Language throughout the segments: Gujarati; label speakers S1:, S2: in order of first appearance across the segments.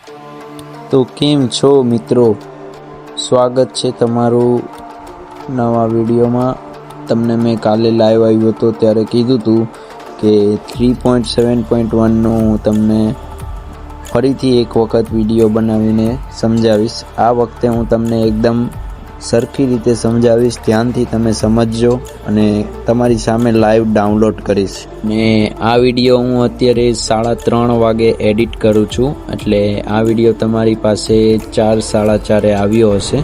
S1: તો કેમ છો મિત્રો, સ્વાગત છે તમારું નવા વિડીયોમાં। તમને મેં કાલે લાઈવ આવ્યો હતો ત્યારે કીધું હતું કે 3.7.1 હું તમને ફરીથી એક વખત વિડીયો બનાવીને સમજાવીશ। આ વખતે હું તમને એકદમ સરખી રીતે સમજાવીશ, ધ્યાનથી તમે સમજજો અને તમારી સામે લાઈવ ડાઉનલોડ કરીશ। ને આ વિડીયો હું અત્યારે 3:30 વાગે એડિટ કરું છું, એટલે આ વિડીયો તમારી પાસે 4:30 આવ્યો હશે,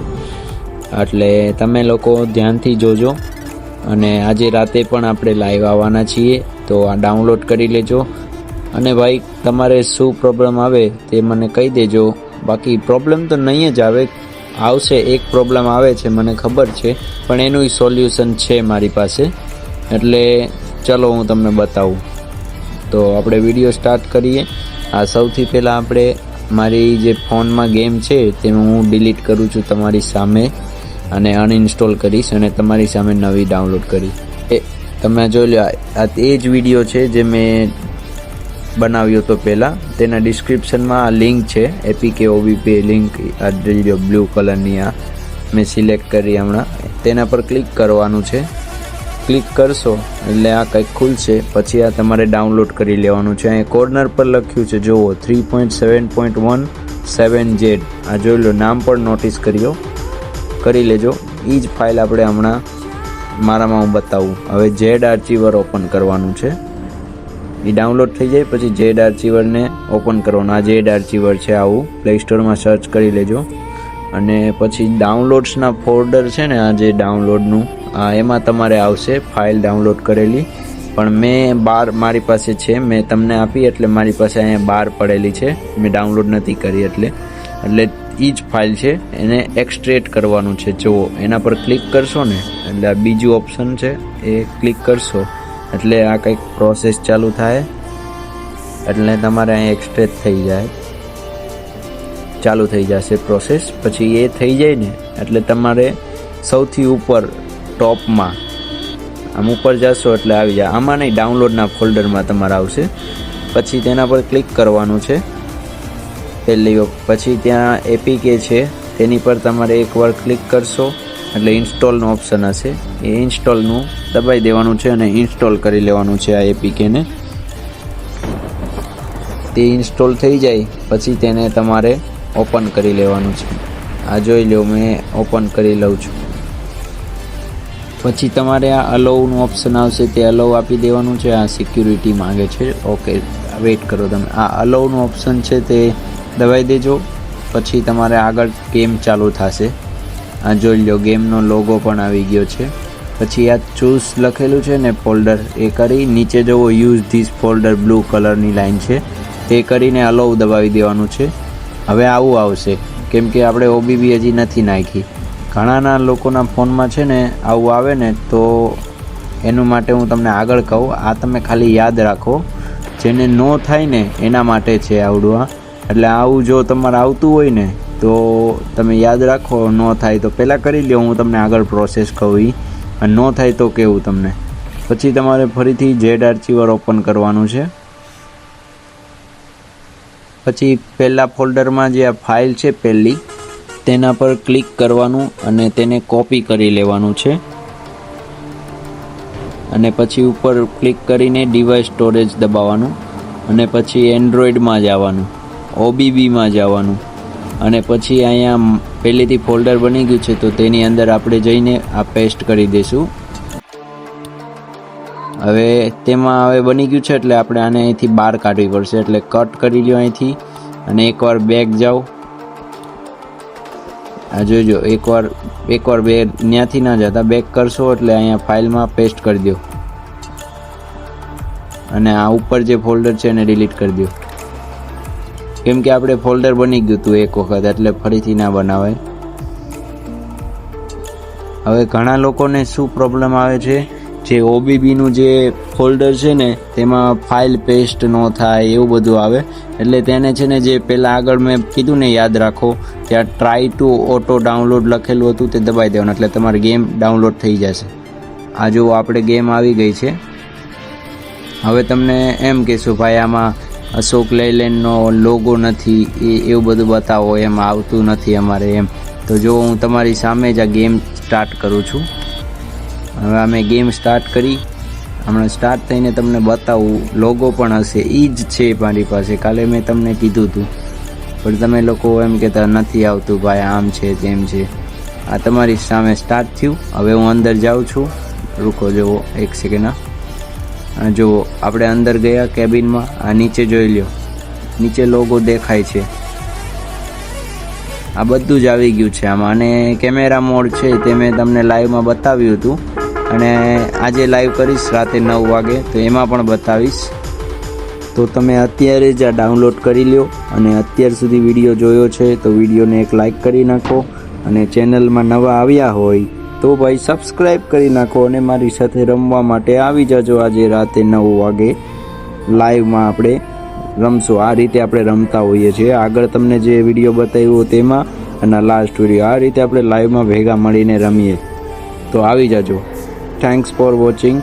S1: એટલે તમે લોકો ધ્યાનથી જોજો। અને આજે રાતે પણ આપણે લાઈવ આવવાના છીએ, તો આ ડાઉનલોડ કરી લેજો। અને ભાઈ તમારે શું પ્રોબ્લેમ આવે તે મને કહી દેજો, બાકી પ્રોબ્લેમ તો નહીં જ આવે, આવશે એક પ્રોબ્લેમ આવે છે મને ખબર છે, પણ એનું સોલ્યુશન છે મારી પાસે, એટલે ચલો હું તમને બતાવું। તો આપણે વિડીયો સ્ટાર્ટ કરીએ। આ સૌથી પહેલાં આપણે મારી જે ફોનમાં ગેમ છે તે હું ડિલીટ કરું છું તમારી સામે અને અનઇન્સ્ટોલ કરીશ અને તમારી સામે નવી ડાઉનલોડ કરીશ। તમે જોઈ લો, આ એ જ વિડીયો છે જે મેં બનાવ્યો હતો પહેલાં, તેના ડિસ્ક્રિપ્શનમાં આ લિંક છે, APK OBP લિંક, આ બ્લુ કલરની આ મેં સિલેક્ટ કરી હમણાં, તેના પર ક્લિક કરવાનું છે। ક્લિક કરશો એટલે આ કંઈક ખુલશે, પછી આ તમારે ડાઉનલોડ કરી લેવાનું છે। અહીં કોર્નર પર લખ્યું છે જુઓ 3.7.17Z, આ જોઈ લો, નામ પણ નોટિસ કરી લેજો। એ જ ફાઇલ આપણે હમણાં મારામાં હું બતાવું। હવે ઝેડ આર્ચીવર ઓપન કરવાનું છે, એ ડાઉનલોડ થઈ જાય પછી ઝેડ આર્ચીવરને ઓપન કરવાનું। આ ઝેડ આર્ચીવર છે, આવું પ્લે સ્ટોરમાં સર્ચ કરી લેજો। અને પછી ડાઉનલોડ્સના ફોલ્ડર છે ને, આ જે ડાઉનલોડનું એમાં તમારે આવશે ફાઇલ ડાઉનલોડ કરેલી, પણ મેં મારી પાસે છે, મેં તમને આપી એટલે મારી પાસે અહીંયા 12 પડેલી છે, મેં ડાઉનલોડ નથી કરી એટલે એ જ ફાઇલ છે, એને એક્સ્ટ્રેટ કરવાનું છે। જુઓ, એના પર ક્લિક કરશો ને એટલે આ બીજું ઓપ્શન છે એ ક્લિક કરશો એટલે આ કંઈક પ્રોસેસ ચાલુ થાય, એટલે તમારે અહીં એક્સ્ટ્રેટ થઈ જાય, ચાલુ થઈ જશે પ્રોસેસ। પછી એ થઈ જાય ને એટલે તમારે સૌથી ઉપર ટોપમાં આમ ઉપર જશો એટલે આવી જાય, આમાં નહીં, ડાઉનલોડના ફોલ્ડરમાં તમારે આવશે। પછી તેના પર ક્લિક કરવાનું છે પહેલી વખત, પછી ત્યાં APK છે તેની પર તમારે એકવાર ક્લિક કરશો એટલે ઇન્સ્ટોલનું ઓપ્શન હશે, એ ઇન્સ્ટોલનું દબાઈ દેવાનું છે અને ઇન્સ્ટોલ કરી લેવાનું છે આ APKને। તે ઇન્સ્ટોલ થઈ જાય પછી તેને તમારે ઓપન કરી લેવાનું છે। આ જોઈ લો, મેં ઓપન કરી લઉં છું। પછી તમારે આ અલાઉનું ઓપ્શન આવશે, તે અલાઉ આપી દેવાનું છે। આ સિક્યુરિટી માંગે છે, ઓકે વેઇટ કરો તમે, આ અલાઉનું ઓપ્શન છે તે દબાઈ દેજો। પછી તમારે આગળ ગેમ ચાલુ થશે, આ જોઈ લો, ગેમનો લોગો પણ આવી ગયો છે। પછી આ ચૂઝ લખેલું છે ને ફોલ્ડર, એ કરી નીચે જવો, યુઝ ધીસ ફોલ્ડર બ્લુ કલરની લાઈન છે, તે કરીને અલાઉ દબાવી દેવાનું છે। હવે આવું આવશે, કેમ કે આપણે OBB હજી નથી નાખી, ઘણાના લોકોના ફોનમાં છે ને આવું આવે ને, તો એનું માટે હું તમને આગળ કહું, આ તમે ખાલી યાદ રાખો, જેને ન થાય ને એના માટે છે આવડું એટલે આવું જો તમારે આવતું હોય ને તો તમે યાદ રાખો, ન થાય તો પહેલાં કરી લો, હું તમને આગળ પ્રોસેસ કહું એ, અને ન થાય તો કેવું તમને। પછી તમારે ફરીથી ઝેડ આર્ચીવર ઓપન કરવાનું છે। પછી પહેલાં ફોલ્ડરમાં જે આ ફાઇલ છે પહેલી, તેના પર ક્લિક કરવાનું અને તેને કોપી કરી લેવાનું છે, અને પછી ઉપર ક્લિક કરીને ડિવાઇસ સ્ટોરેજ દબાવવાનું, અને પછી એન્ડ્રોઈડમાં જવાનું, OBBમાં જવાનું, અને પછી અહીંયા પહેલેથી ફોલ્ડર બની ગયું છે તો તેની અંદર આપણે જઈને આ પેસ્ટ કરી દઈશું। હવે તેમાં હવે બની ગયું છે એટલે આપણે આને અહીંથી બહાર કાઢવી પડશે, એટલે કટ કરી લો અહીંથી, અને એકવાર બેક જાઓ, આ જોઈજો, એકવાર બે ત્યાંથી ના જતા બેક કરશો એટલે અહીંયા ફાઇલમાં પેસ્ટ કરી દો, અને આ ઉપર જે ફોલ્ડર છે એને ડિલીટ કરી દો, કેમ કે આપણે ફોલ્ડર બની ગયું હતું એક વખત, એટલે ફરીથી ના બનાવાય। હવે ઘણા લોકોને શું પ્રોબ્લેમ આવે છે, જે OBBનું જે ફોલ્ડર છે ને તેમાં ફાઇલ પેસ્ટ ન થાય એવું બધું આવે, એટલે તેને છે ને જે પહેલાં આગળ મેં કીધું ને યાદ રાખો, ત્યાં ટ્રાય ટુ ઓટો ડાઉનલોડ લખેલું હતું તે દબાઈ દેવાનું, એટલે તમારી ગેમ ડાઉનલોડ થઈ જશે। આ જો આપણે ગેમ આવી ગઈ છે। હવે તમને એમ કહેશું ભાઈ આમાં અશોક લેલેન્ડનો લોગો નથી, એવું બધું બતાવો, એમાં આવતું નથી અમારે એમ. તો જો હું તમારી સામે જ આ ગેમ સ્ટાર્ટ કરું છું. હવે અમે ગેમ સ્ટાર્ટ કરી, હમણાં સ્ટાર્ટ થઈને તમને બતાવું. લોગો પણ હશે, એ જ છે મારી પાસે, કાલે મેં તમને કીધું હતું, પણ તમે લોકો એમ કહેતા નથી આવતું ભાઈ, આમ છે તેમ છે. આ તમારી સામે સ્ટાર્ટ થયું. હવે હું અંદર જાઉં છું, રૂકો જુઓ એક સેકન્ડ. જુઓ આપણે અંદર ગયા કેબિનમાં. આ નીચે જોઈ લ્યો, નીચે લોગો દેખાય છે. આ બધું જ આવી ગયું છે આમાં. અને કેમેરા મોડ છે તે મેં તમને લાઈવમાં બતાવ્યું હતું, અને આજે લાઈવ કરીશ રાતે 9 વાગે, તો એમાં પણ બતાવીશ. તો તમે અત્યારે જ આ ડાઉનલોડ કરી લ્યો, અને અત્યાર સુધી વિડીયો જોયો છે તો વિડીયોને એક લાઈક કરી નાખો, અને ચેનલમાં નવા આવ્યા હોય તો ભાઈ સબસ્ક્રાઈબ કરી નાખો, અને મારી સાથે રમવા માટે આવી જજો. આજે રાતે 9 વાગે લાઈવમાં આપણે રમશું. આ રીતે આપણે રમતા હોઈએ છીએ. આગળ તમને જે વિડીયો બતાવ્યો તેમાં, અને લાસ્ટ વિડીયો, આ રીતે આપણે લાઈવમાં ભેગા મળીને રમીએ. તો આવી જજો. Thanks for watching.